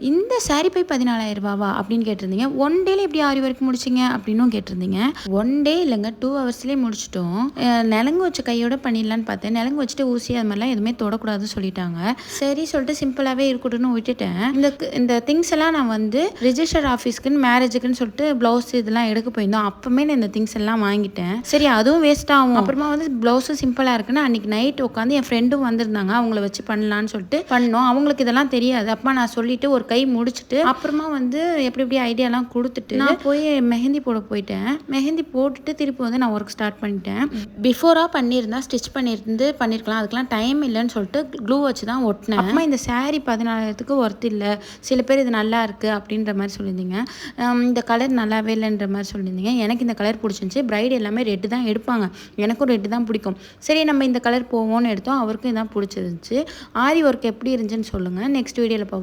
இந்த சாரீ போய் 14,000 ரூபாவா அப்படின்னு கேட்டிருந்தீங்க. ஒன் டேல எப்படி ஆரி ஒர்க் முடிச்சிங்க அப்படின்னும் கேட்டிருந்தீங்க. ஒன் டே இல்லைங்க, 2 ஹவர்ஸ்லேயே முடிச்சிட்டோம். நலங்கு வச்ச கையோட பண்ணிடலான்னு பார்த்தேன். நலங்கு வச்சுட்டு ஊசி அது மாதிரிலாம் எதுவுமே தொடக்கூடாதுன்னு சொல்லிட்டாங்க. சரி சொல்லிட்டு சிம்பிளாகவே இருக்கட்டும்னு விட்டுட்டேன். இந்த திங்ஸ் எல்லாம் நான் வந்து ரிஜிஸ்டர் ஆஃபீஸ்க்குன்னு மேரேஜுக்குன்னு சொல்லிட்டு ப்ளவுஸ் இதெல்லாம் எடுக்க போயிருந்தோம். அப்பவுமே நான் இந்த திங்ஸ் எல்லாம் வாங்கிட்டேன். சரி அதுவும் வேஸ்ட் ஆகும். அப்புறமா வந்து ப்ளவுஸும் சிம்பிளாக இருக்குன்னு அன்னைக்கு நைட் உட்காந்து என் ஃப்ரெண்டும் வந்திருந்தாங்க. அவங்கள வச்சு பண்ணலான்னு சொல்லிட்டு பண்ணோம். அவங்களுக்கு இதெல்லாம் தெரியாது. அப்பா நான் சொல்லிட்டு ஒரு கை முடிச்சுட்டு அப்புறமா வந்து எப்படி ஐடியாலாம் கொடுத்துட்டு நான் போய் மெஹந்தி போட போயிட்டேன். மெஹந்தி போட்டுட்டு திருப்பி வந்து நான் ஒர்க் ஸ்டார்ட் பண்ணிட்டேன். பிஃபோராக பண்ணியிருந்தா ஸ்டிச் பண்ணியிருக்கலாம். அதுக்கெலாம் டைம் இல்லைன்னு சொல்லிட்டு க்ளூ வச்சு தான் ஒட்டினேன். அப்புறமா இந்த சாரீ 14,000க்கு ஒர்த் இல்லை, சில பேர் இது நல்லா இருக்குது அப்படின்ற மாதிரி சொல்லியிருந்தீங்க. இந்த கலர் நல்லாவே இல்லைன்ற மாதிரி சொல்லியிருந்தீங்க. எனக்கு இந்த கலர் பிடிச்சிருந்துச்சி. பிரைட் எல்லாமே ரெட்டு தான் எடுப்பாங்க, எனக்கும் ரெட்டு தான் பிடிக்கும். சரி நம்ம இந்த கலர் போவோம்னு எடுத்தோம். அவருக்கும் இதான் பிடிச்சிருந்துச்சு. ஆரி ஒர்க் எப்படி இருந்துச்சுன்னு சொல்லுங்கள். நெக்ஸ்ட் வீடியோவில் பார்ப்போம்.